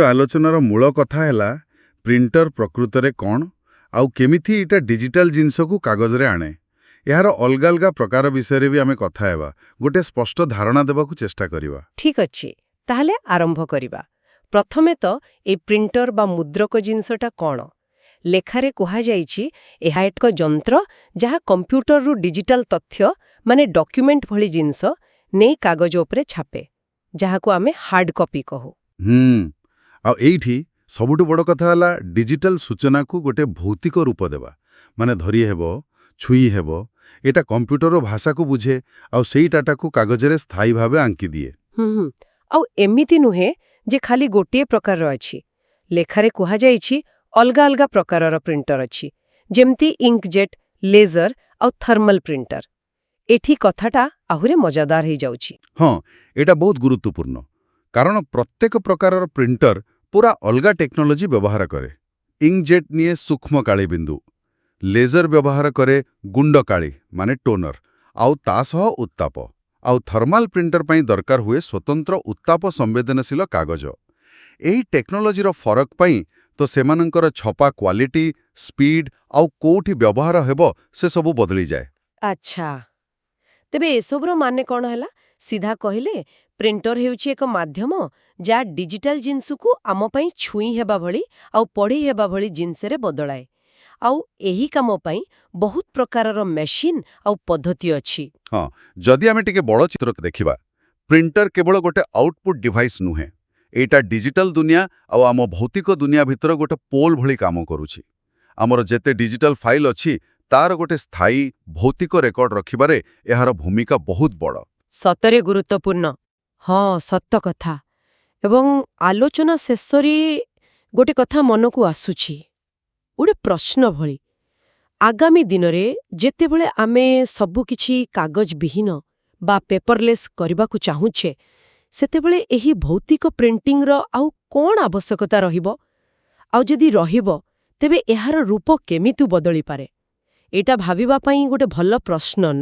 ଆଲୋଚନାର ମୂଳ କଥା ହେଲା ପ୍ରିଣ୍ଟର ପ୍ରକୃତରେ କ'ଣ ଆଉ କେମିତି ଏଇଟା ଡିଜିଟାଲ ଜିନିଷକୁ କାଗଜରେ ଆଣେ। ଏହାର ଅଲଗା ଅଲଗା ପ୍ରକାର ବିଷୟରେ ବି ଆମେ କଥା ହେବା, ଗୋଟେ ସ୍ପଷ୍ଟ ଧାରଣା ଦେବାକୁ ଚେଷ୍ଟା କରିବା। ଠିକ୍ ଅଛି, ତାହେଲେ ଆରମ୍ଭ କରିବା। ପ୍ରଥମେ ତ ଏଇ ପ୍ରିଣ୍ଟର ବା ମୁଦ୍ରକ ଜିନିଷଟା କ'ଣ? ଲେଖାରେ କୁହାଯାଇଛି ଏହା ଏକ ଯନ୍ତ୍ର ଯାହା କମ୍ପ୍ୟୁଟରରୁ ଡିଜିଟାଲ ତଥ୍ୟ ମାନେ ଡକ୍ୟୁମେଣ୍ଟ ଭଳି ଜିନିଷ ନେଇ କାଗଜ ଉପରେ ଛାପେ, ଯାହାକୁ ଆମେ ହାର୍ଡ କପି କହୁ। ଆଉ ଏଇଠି ସବୁଠୁ ବଡ଼ କଥା ହେଲା ଡିଜିଟାଲ ସୂଚନାକୁ ଗୋଟେ ଭୌତିକ ରୂପ ଦେବା, ମାନେ ଧରି ହେବ, ଛୁଇଁ ହେବ। ଏଇଟା କମ୍ପ୍ୟୁଟର ଭାଷାକୁ ବୁଝେ ଆଉ ସେଇ ଡାଟାକୁ କାଗଜରେ ସ୍ଥାୟୀ ଭାବେ ଆଙ୍କିଦିଏ। ଆଉ ଏମିତି ନୁହେଁ ଯେ ଖାଲି ଗୋଟିଏ ପ୍ରକାରର ଅଛି। ଲେଖାରେ କୁହାଯାଇଛି ଅଲଗା ଅଲଗା ପ୍ରକାରର ପ୍ରିଣ୍ଟର ଅଛି, ଯେମିତି ଇଙ୍କଜେଟ୍, ଲେଜର ଆଉ ଥର୍ମାଲ ପ୍ରିଣ୍ଟର। ଏଠି କଥାଟା ଆହୁରି ମଜାଦାର ହେଇଯାଉଛି। ହଁ, ଏଇଟା ବହୁତ ଗୁରୁତ୍ୱପୂର୍ଣ୍ଣ, କାରଣ ପ୍ରତ୍ୟେକ ପ୍ରକାରର ପ୍ରିଣ୍ଟର ପୁରା ଅଲଗା ଟେକ୍ନୋଲୋଜି ବ୍ୟବହାର କରେ। ଇଙ୍କଜେଟ୍ ନିଏ ସୂକ୍ଷ୍ମ କାଳି ବିନ୍ଦୁ, ଲେଜର ବ୍ୟବହାର କରେ ଗୁଣ୍ଡ କାଳି ମାନେ ଟୋନର, ଆଉ ତା ସହ ଉତ୍ତାପ। ଆଉ ଥର୍ମାଲ ପ୍ରିଣ୍ଟର ପାଇଁ ଦରକାର ହୁଏ ସ୍ୱତନ୍ତ୍ର ଉତ୍ତାପ ସମ୍ବେଦନଶୀଳ କାଗଜ। ଏହି ଟେକ୍ନୋଲୋଜିର ଫରକ ପାଇଁ ତ ସେମାନଙ୍କର ଛପା କ୍ୱାଲିଟି, ସ୍ପିଡ୍ ଆଉ କୋଉଠି ବ୍ୟବହାର ହେବ ସେସବୁ ବଦଳିଯାଏ। ଆଚ୍ଛା, ତେବେ ଏସବୁର ମାନେ କ'ଣ ହେଲା? ସିଧା କହିଲେ ପ୍ରିଣ୍ଟର ହେଉଛି ଏକ ମାଧ୍ୟମ ଯାହା ଡିଜିଟାଲ ଜିନିଷକୁ ଆମ ପାଇଁ ଛୁଇଁ ହେବା ଭଳି ଆଉ ପଢ଼ି ହେବା ଭଳି ଜିନିଷରେ ବଦଳାଏ। ଆଉ ଏହି କାମ ପାଇଁ ବହୁତ ପ୍ରକାରର ମେସିନ୍ ଆଉ ପଦ୍ଧତି ଅଛି। ହଁ, ଯଦି ଆମେ ଟିକେ ବଡ଼ ଚିତ୍ର ଦେଖିବା, ପ୍ରିଣ୍ଟର କେବଳ ଗୋଟେ ଆଉଟପୁଟ୍ ଡିଭାଇସ୍ ନୁହେଁ। ଏଇଟା ଡିଜିଟାଲ ଦୁନିଆ ଆଉ ଆମ ଭୌତିକ ଦୁନିଆ ଭିତରେ ଗୋଟେ ପୋଲ୍ ଭଳି କାମ କରୁଛି। ଆମର ଯେତେ ଡିଜିଟାଲ ଫାଇଲ୍ ଅଛି, ତାର ଗୋଟେ ସ୍ଥାୟୀ ଭୌତିକ ରେକର୍ଡ ରଖିବାରେ ଏହାର ଭୂମିକା ବହୁତ ବଡ଼। ସତରେ ଗୁରୁତ୍ୱପୂର୍ଣ୍ଣ। ହଁ, ସତ କଥା। ଏବଂ ଆଲୋଚନା ଶେଷରେ ଗୋଟେ କଥା ମନକୁ ଆସୁଛି, ଗୋଟେ ପ୍ରଶ୍ନ ଭଳି। ଆଗାମୀ ଦିନରେ ଯେତେବେଳେ ଆମେ ସବୁକିଛି କାଗଜ ବିହୀନ ବା ପେପରଲେସ୍ କରିବାକୁ ଚାହୁଁଛେ, ସେତେବେଳେ ଏହି ଭୌତିକ ପ୍ରିଣ୍ଟିଂର ଆଉ କ'ଣ ଆବଶ୍ୟକତା ରହିବ? ଆଉ ଯଦି ରହିବ, ତେବେ ଏହାର ରୂପ କେମିତି ବଦଳିପାରେ? ଏଇଟା ଭାବିବା ପାଇଁ ଗୋଟେ ଭଲ ପ୍ରଶ୍ନ, ନା?